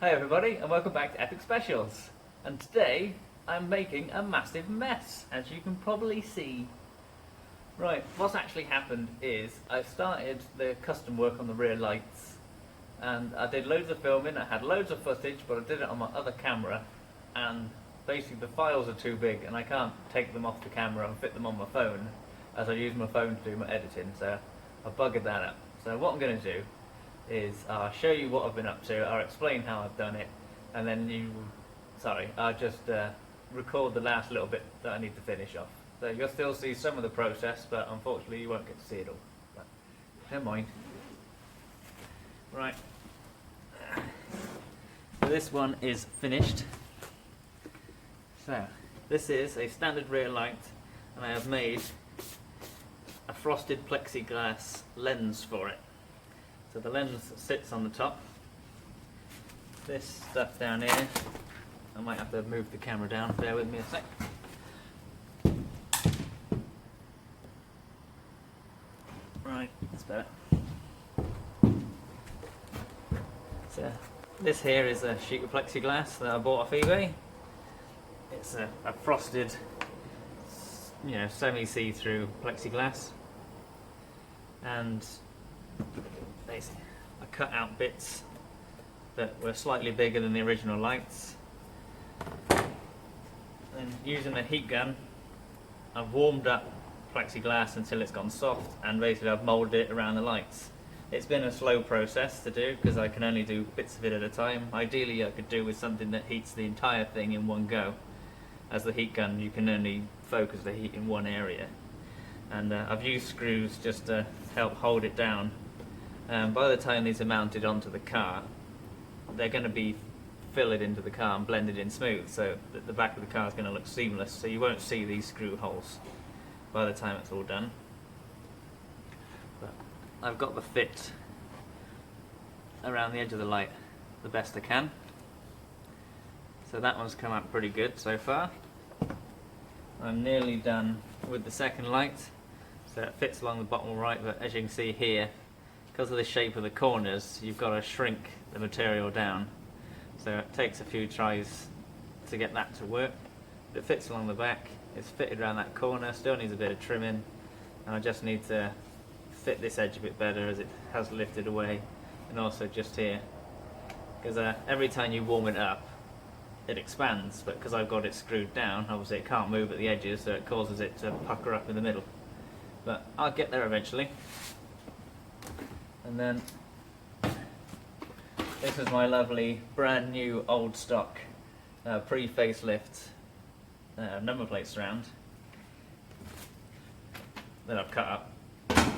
Hi everybody and welcome back to Epic Specials. And today I'm making a massive mess, as you can probably see. Right, what's actually happened is I started the custom work on the rear lights and I did loads of filming, I had loads of footage, but I did it on my other camera and basically the files are too big and I can't take them off the camera and fit them on my phone as I use my phone to do my editing, so I buggered that up. So what I'm going to do is I'll show you what I've been up to, I'll explain how I've done it, and then I'll just record the last little bit that I need to finish off. So you'll still see some of the process, but unfortunately you won't get to see it all. But never mind. Right. So this one is finished. So this is a standard rear light, and I have made a frosted plexiglass lens for it. So the lens sits on the top. This stuff down here, I might have to move the camera down, bear with me a sec. Right, that's better. So this here is a sheet of plexiglass that I bought off eBay. It's a frosted, semi-see-through plexiglass. And basically, I cut out bits that were slightly bigger than the original lights. And using a heat gun, I've warmed up plexiglass until it's gone soft, and basically I've moulded it around the lights. It's been a slow process to do because I can only do bits of it at a time. Ideally I could do with something that heats the entire thing in one go. As the heat gun, you can only focus the heat in one area. And I've used screws just to help hold it down. By the time these are mounted onto the car, they're going to be filled into the car and blended in smooth, so that the back of the car is going to look seamless, so you won't see these screw holes by the time it's all done. But I've got the fit around the edge of the light the best I can. So that one's come out pretty good so far. I'm nearly done with the second light, so it fits along the bottom right, but as you can see here, because of the shape of the corners, you've got to shrink the material down. So it takes a few tries to get that to work. But it fits along the back, it's fitted around that corner, still needs a bit of trimming, and I just need to fit this edge a bit better as it has lifted away, and also just here. Because every time you warm it up, it expands, but because I've got it screwed down, obviously it can't move at the edges, so it causes it to pucker up in the middle. But I'll get there eventually. And then this is my lovely brand new old stock pre-facelift number plate surround that I've cut up.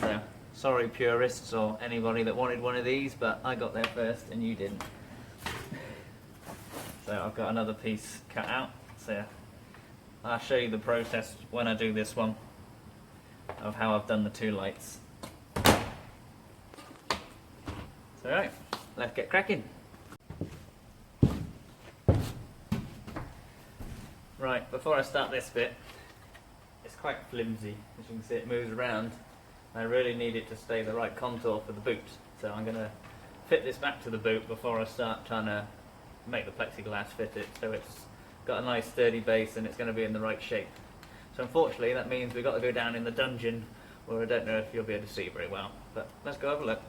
So sorry purists or anybody that wanted one of these, but I got there first and you didn't. So I've got another piece cut out, so I'll show you the process when I do this one of how I've done the two lights. So right, let's get cracking. Right, before I start this bit, it's quite flimsy, as you can see it moves around. I really need it to stay the right contour for the boot, so I'm going to fit this back to the boot before I start trying to make the plexiglass fit it, so it's got a nice sturdy base and it's going to be in the right shape. So unfortunately that means we've got to go down in the dungeon where I don't know if you'll be able to see very well, but let's go have a look.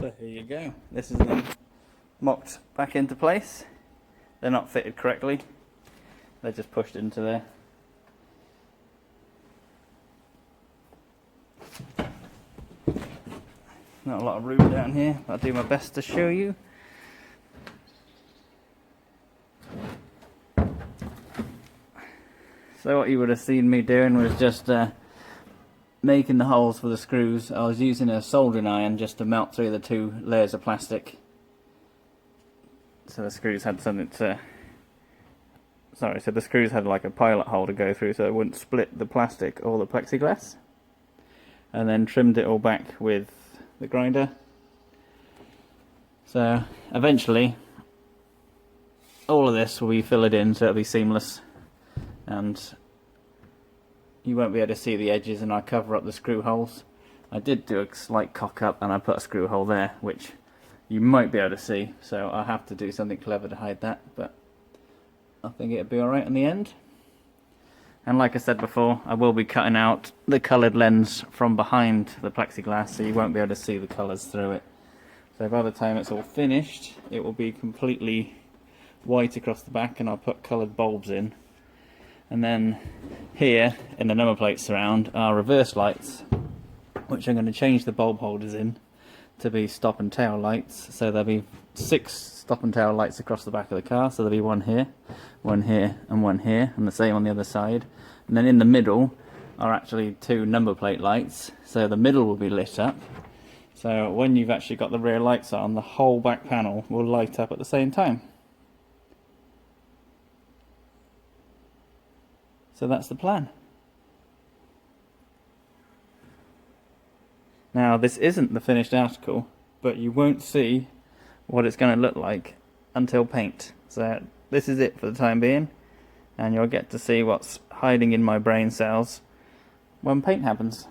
So here you go. This is them mocked back into place. They're not fitted correctly. They're just pushed into there. Not a lot of room down here, but I'll do my best to show you. So what you would have seen me doing was just making the holes for the screws. I was using a soldering iron just to melt through the 2 layers of plastic. So the screws had something to... Sorry, so the screws had like a pilot hole to go through so it wouldn't split the plastic or the plexiglass. And then trimmed it all back with the grinder. So eventually all of this will be filled in so it'll be seamless. And you won't be able to see the edges, and I cover up the screw holes. I did do a slight cock up and I put a screw hole there which you might be able to see, so I'll have to do something clever to hide that, but I think it'll be alright in the end. And like I said before, I will be cutting out the coloured lens from behind the plexiglass so you won't be able to see the colours through it. So by the time it's all finished it will be completely white across the back, and I'll put coloured bulbs in. And then here, in the number plate surround, are reverse lights, which I'm going to change the bulb holders in to be stop and tail lights. So there'll be 6 stop and tail lights across the back of the car. So there'll be one here, and one here, and the same on the other side. And then in the middle are actually 2 number plate lights. So the middle will be lit up. So when you've actually got the rear lights on, the whole back panel will light up at the same time. So that's the plan. Now this isn't the finished article, but you won't see what it's going to look like until paint. So this is it for the time being, and you'll get to see what's hiding in my brain cells when paint happens.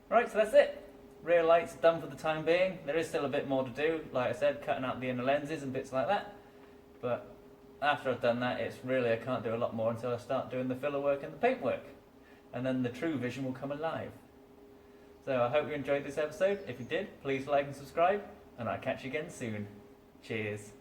Right, so that's it. Rear lights done for the time being. There is still a bit more to do, like I said, cutting out the inner lenses and bits like that. But after I've done that, it's really, I can't do a lot more until I start doing the filler work and the paint work. And then the true vision will come alive. So I hope you enjoyed this episode. If you did, please like and subscribe, and I'll catch you again soon. Cheers.